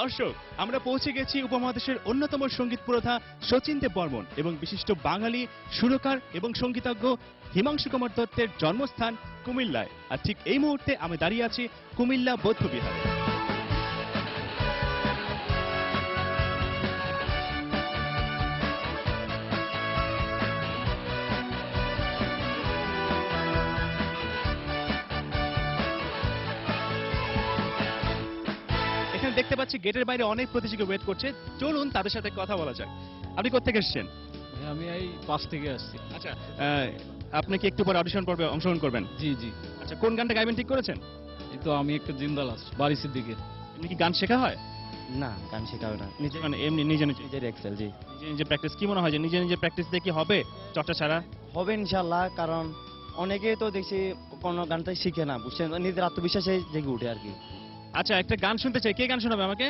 দর্শক, আমরা পৌঁছে গেছি উপমহাদেশের অন্যতম সঙ্গীত পুরোধা শচীন দেব বর্মন এবং বিশিষ্ট বাঙালি সুরকার এবং সঙ্গীতজ্ঞ হিমাংশু কুমার দত্তের জন্মস্থান কুমিল্লায়। আর ঠিক এই মুহূর্তে আমি দাঁড়িয়ে আছি কুমিল্লা বৌদ্ধবিহারে। দেখতে পাচ্ছি গেটের বাইরে অনেক প্রতিযোগী ওয়েট করছে, চলুন তাদের সাথে কথা বলা যাক। আপনি কোথা থেকে এসেছেন? আমি এই পাশ থেকে আসছি। আচ্ছা, আপনি কি একটু পরে অডিশন পর্বে অংশগ্রহণ করবেন? জি জি। আচ্ছা, কোন গানটা গাইবেন ঠিক করেছেন? এই তো আমি একটা জিন্দাল আছি বারিশের দিকে। এমনি কি গান শেখা হয়? না, গান শেখাবে না, নিজে মানে এমনি নিজে নিজে নিজের এক্সেল। জি, নিজে নিজে প্র্যাকটিস। কি মনে হয় যে নিজে নিজে প্র্যাকটিস দিয়ে কি হবে চর্চা ছাড়া? হবে ইনশাল্লাহ, কারণ অনেকেই তো দেখছি কোনো গানটাই শিখে না, বুঝছেন, নিজের আত্মবিশ্বাসে জেগে উঠে আর কি। আচ্ছা, একটা গান শুনতে চাই, কে গান শোনাবে আমাকে?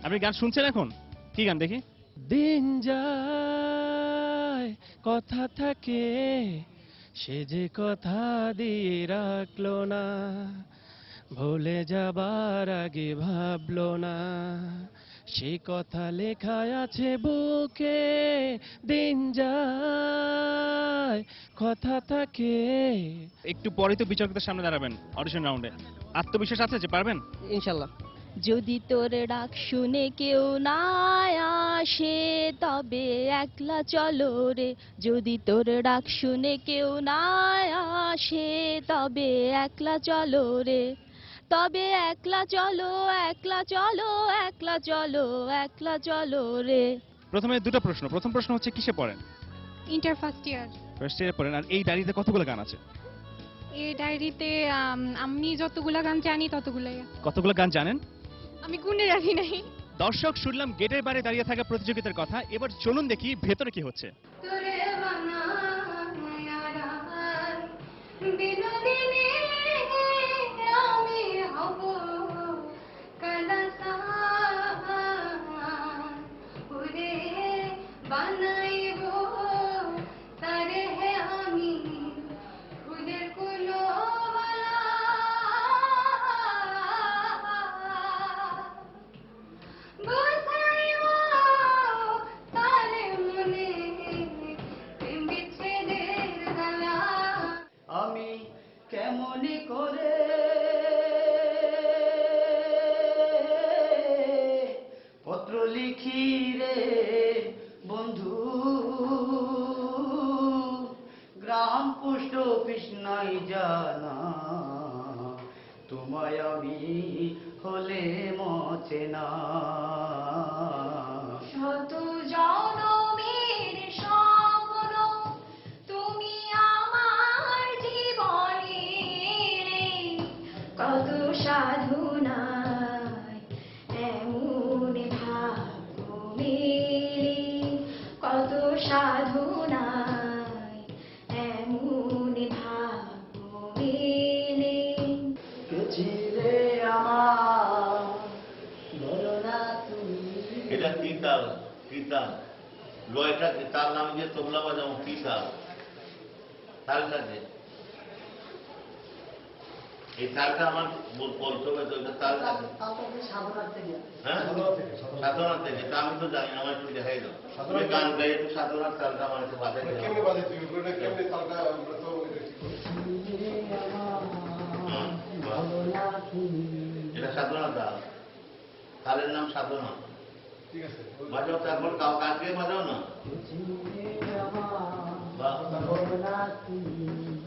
আপনি গান শুনছেন এখন? কি গান দেখি? দিন যায় কথা থাকে, সে যে কথা দিয়ে রাখলো না, ভুলে যাবার আগে ভাবলো না, সে কথা লেখা আছে বুকে। দিন যায় কথা থাকে। একটু পরে তো বিচারকদের সামনে দাঁড়াবেন অডিশন রাউন্ডে, আত্মবিশ্বাস আছে যে পারবেন? ইনশাল্লাহ। যদি তোর ডাক শুনে কেউ না আসে তবে একলা চলো রে, যদি তোর ডাক শুনে কেউ না আসে তবে একলা চলো রে, তবে একলা চলো, একলা চলো, একলা চলো, একলা চলো রে। প্রথমে দুটো প্রশ্ন। প্রথম প্রশ্ন হচ্ছে কিসে পড়েন? Inter first year. ফার্স্ট ইয়ারে পড়েন। আর এই ডায়েরিতে কতগুলো গান আছে? এই ডায়েরিতে আমি যতগুলা গান জানি ততগুলাই। কতগুলো গান জানেন? আমি গুণে রাখি নাই। দর্শক, শুনলাম গেটের বাইরে দাঁড়িয়ে থাকা প্রতিযোগিতার কথা, এবার চলুন দেখি ভেতরে কি হচ্ছে। আমি কেমনি করে পত্র লিখি রে বন্ধু, গ্রাম পোস্ট অফিস নাই জানা, তোমায় আমি হলে মচে না। শত জনমের স্বপ্ন তুমি আমার জীবনে, কত সাধনায় এমন ভাগ্য মেলে, কত সাধনায় এমন ভাগ্য মেলে। কে ছিলে আমার বলো না তুমি। এটা কি তাল? কি তাল? এটা তার নাম যে তবলা বাজাবো, কি তাল? তালটা যে এই তালটা আমার বলতে হবে তো, এটা তালটা সাধনার থেকে। হ্যাঁ, সাধনার থেকে। তা আমি তো জানি, আমার একটু দেখাই দাও। তুমি গান গাই একটু সাধনার তালটা আমার একটু বাজাই দাও। এটা সাধনা তাল, তালের নাম সাধনা। বাজাও, তারপর কাকে বাজাও না। বাহ বাহ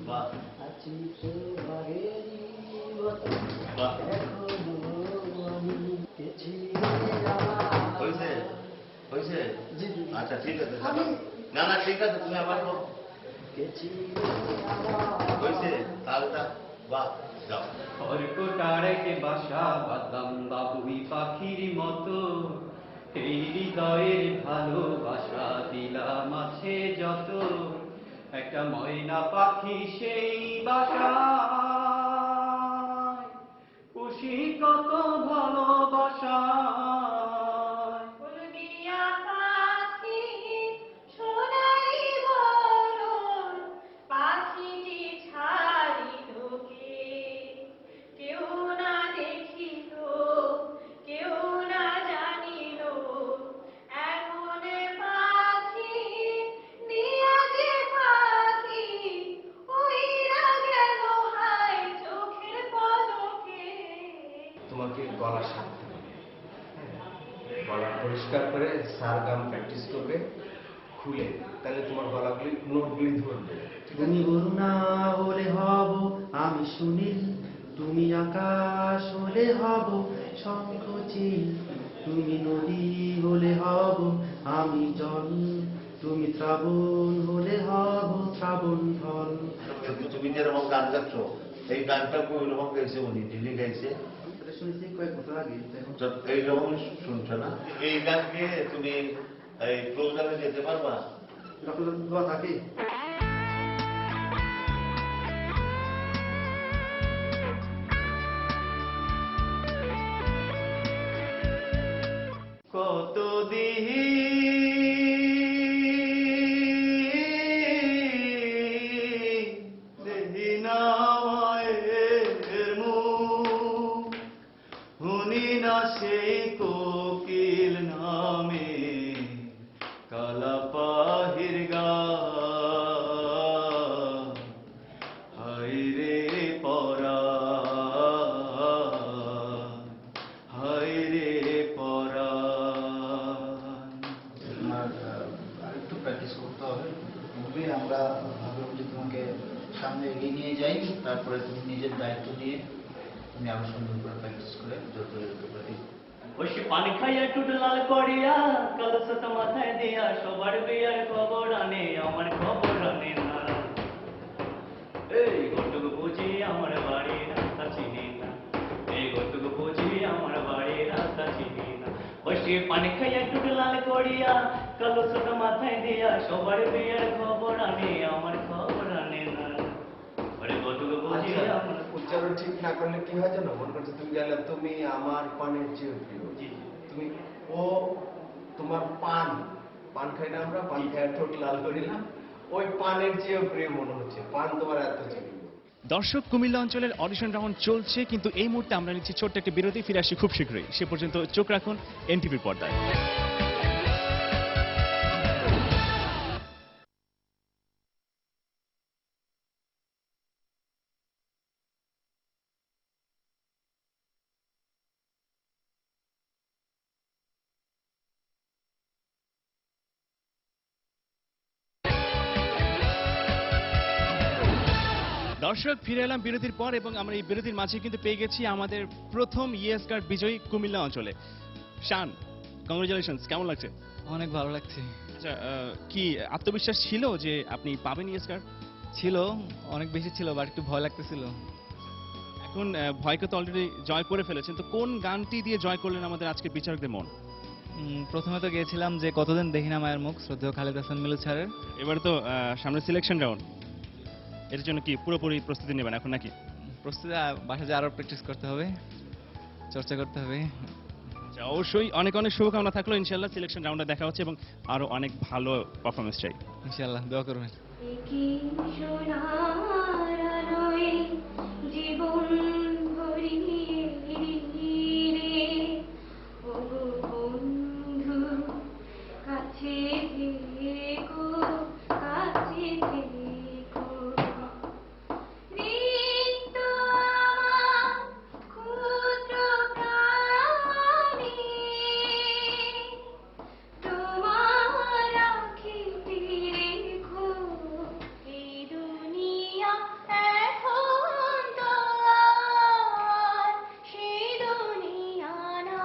বাহ, হয়েছে হয়েছে। আচ্ছা ঠিক আছে, না না ঠিক আছে, তুমি আবার হয়েছে তালটা। বাহ, যাও। খড়কুটারে বাসা বাঁধলাম বাবুই পাখির মতো, এই হৃদয়ের ভালোবাসা দিলাম আছে যত, একটা ময়না পাখি সেই বাসা, খুশি কত ভালোবাসা। কেউ না তোমাকে গলা শিখতে হবে। হ্যাঁ, গলা পরিষ্কার করে সারগাম প্র্যাকটিস করবে খুলে, তাহলে তোমার গলাগুলি নোটগুলি ধরবে। তুমি অরুণা হলে হব আমি সুনীল, তুমি আকাশ হলে হব শঙ্খচিল, তুমি নদী হলে হব আমি জল, তুমি শ্রাবণ হলে হব শ্রাবণ ফল। তুমি যেরকম গান গাচ্ছ, এই গানটা ওইরকম গাইছে, উনি যিনি গাইছে শুনেছি কয়েক বছর আগে। এইরকম শুনছো না? এই গান গিয়ে তুমি এই প্রোগ্রামে যেতে পারবা? দোয়া থাকে। কত দেহি না মায়ের মুখ, শুনি না সেই কোকিল নামে কালাপাহির গান, হায় রে পরাণ, হায় রে পরাণ। তোমার আরেকটু প্র্যাকটিস করতে হবে। তবে আমরা ভাবলাম যে তোমাকে সামনে এগিয়ে নিয়ে যাই, তারপরে তুমি নিজের দায়িত্ব নিয়ে তুমি আরো সুন্দর করে প্র্যাকটিস করে যত যেতে পারি। ওই পানি খাইয়া টুট লাল করিয়া কলসত মাথায় দিয়া সবার বিয়ার খবর আনে, আমার খবর আনে না। এই গোটুকু বুঝি আমার বাড়ির রাস্তা চিনি না, এই গোটুকু বুঝি আমার বাড়ির রাস্তা চিনি না। ওই পানি খাইয়া টুট লাল করিয়া কলসত মাথায় দিয়া সবার বিয়ার খবর আনে, আমার খবর আনে না। ওরে গোটুকু বুঝি আমার। উচ্চারণ ঠিক না করলে কি হয় জানো? মনে করছো তুমি গেলে তুমি আমার পানের চেয়ে প্রিয়, তুমি ও তোমার পান, পান খাই না আমরা, পান খাই ঠোঁট লাল করিলাম, ওই পানের চেয়েও প্রিয় মনে হচ্ছে, পান তোমার এত চেয়ে। দর্শক, কুমিল্লা অঞ্চলের অডিশন রাউন্ড চলছে, কিন্তু এই মুহূর্তে আমরা নিচ্ছি ছোট্ট একটি বিরতি। ফিরে আসি খুব শীঘ্রই। সে পর্যন্ত চোখ রাখুন এনটিভির পর্দায়। দর্শক, ফিরে এলাম বিরতির পর এবং আমরা এই বিরতির মাঝে কিন্তু পেয়ে গেছি আমাদের প্রথম ইয়েস কার্ড বিজয়ী কুমিল্লা অঞ্চলে শান। কংগ্রেচুলেশনস, কেমন লাগছে? অনেক ভালো লাগছে। আচ্ছা, কি আত্মবিশ্বাস ছিল যে আপনি পাবেন ইয়েস কার্ড? ছিল, অনেক বেশি ছিল, বাট একটু ভয় লাগতেছিল। এখন ভয়কে তো অলরেডি জয় করে ফেলেছেন, তো কোন গানটি দিয়ে জয় করলেন আমাদের আজকের বিচারকদের মন? প্রথমে তো গিয়েছিলাম যে কতদিন দেখি না মায়ের মুখ, শ্রদ্ধেয় খালেদ হাসান মিলু স্যারের। এবার তো সামনে সিলেকশন রাউন্ড, এর জন্য কি পুরোপুরি প্রস্তুতি নেবেন এখন নাকি? প্রস্তুতি বাসায় আরো প্র্যাকটিস করতে হবে, চর্চা করতে হবে। আচ্ছা, অবশ্যই অনেক অনেক শুভকামনা থাকলো। ইনশাআল্লাহ সিলেকশন রাউন্ডে দেখা হচ্ছে এবং আরো অনেক ভালো পারফরমেন্স চাই ইনশাআল্লাহ, দোয়া করবেন। জীবন ভরিয়ে রে ও বন্ধু, কাছে থেকো, কাছে থেকো। রিক্ত আমার ক্ষুদ্র প্রাণে তোমার আখিতে রেখো। এই দুনিয়া এখন তো আর সেই দুনিয়া না।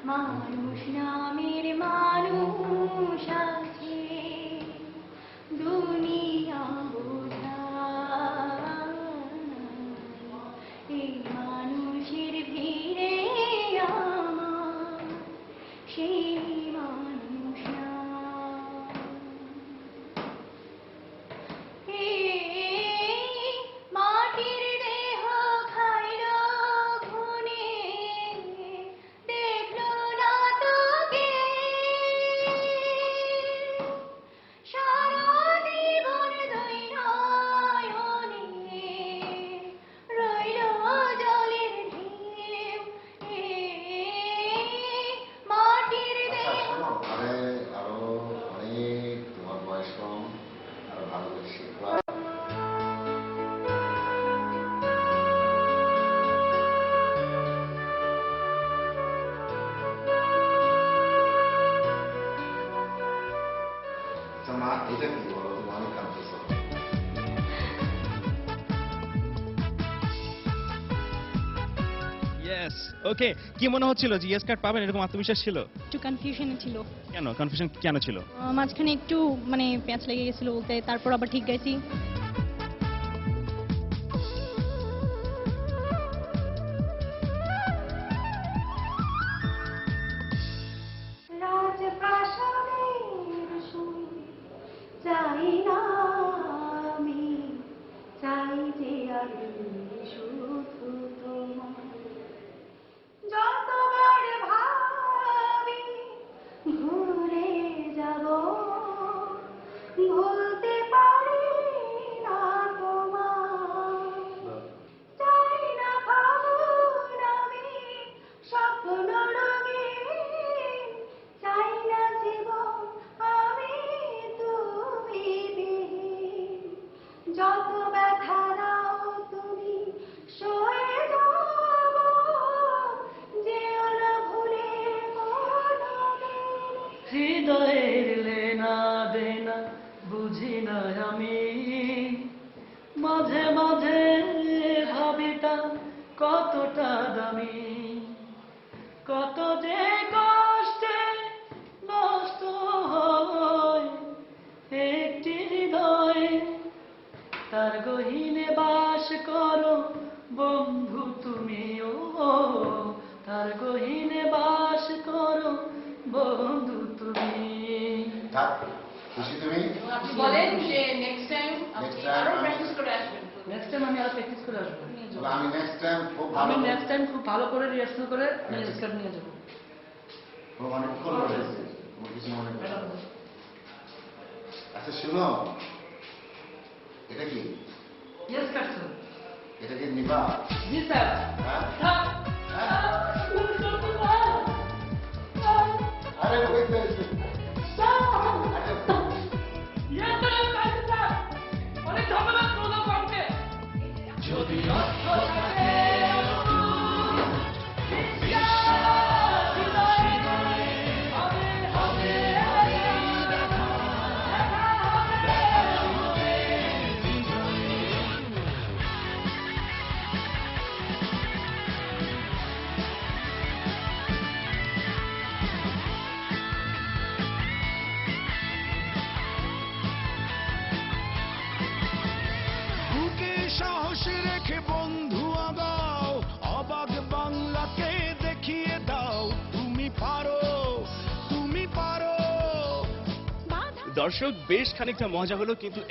মানুষ নামের মানুষ আছে, দুনিয়া বোঝায়। এই মানুষের ভিড়ে আমার সেই মানুষ না। মাটির দেহ খাইল ঘুনে, দেখল না তোকে সারা জীবন দুই নয়নে, রইল জলের ঢেউ। মাটির এটা কি বলো, তুমি অনেক কাঁদতেছো। ইয়েস, ওকে। কি মনে হচ্ছিল যে ইয়েস কার্ড পাবেন এরকম আত্মবিশ্বাস ছিল? একটু কনফিউশনে ছিল, কেন কনফিউশন কেন ছিল? মাঝখানে একটু মানে প্যাঁচ লেগে গেছিল বলতে, তারপর আবার ঠিক গাইছি। চাই না আমি, চাই যে আমি শুধু তোমার। যতবার ভাবি ভুলে যাব, ভুলতে পারি না তোমার। চাই না ভাবুন আমি স্বপ্ন রঙিন, চাই না জীবন আমি তুমি বিহীন। যত ব্যথা দাও তুমি সয়ে যাব, যেও না ভুলে কোনোদিন। হৃদয়ের লেনা দেনা বুঝি না আমি, মাঝে মাঝে ভাবিতা কতটা দামি, কত যে কষ্টে নষ্ট হয় একটি হৃদয়। তার গহীনে বাস করো বন্ধু তুমিও, তার গহীনে বাস করো বন্ধু তুমি। থাক, খুশি তুমি? বলেন যে নেক্সট টাইম Next আপনি time আরো আমি- প্র্যাকটিস করে আসবেন। নেক্সট টাইম আমি আরো প্র্যাকটিস করে আসবো। তবে আমি নেক্সট টাইম খুব আমি ভালো নেক্সট টাইম খুব ভালো করে রিহার্সাল করে মিউজিক কার্ড নিয়ে যাবো। অনেক ফুল করেছি, তোমার কিছু মনে করো না। আচ্ছা শুনো, এটা কি? Yes card sir. এটা কি নিবা? জি স্যার। হ্যাঁ? আরে ওই তো এসে। অনেক ধন্যবাদ প্রোগ্রাম করতে। যদি অর্থ থাকে বুকে সাহস রেখে বন্ধু আগাও, অবাক বাংলাকে দেখিয়ে দাও তুমি পারো, তুমি পারো। দর্শক বেশ খানিকটা মজা হলো, কিন্তু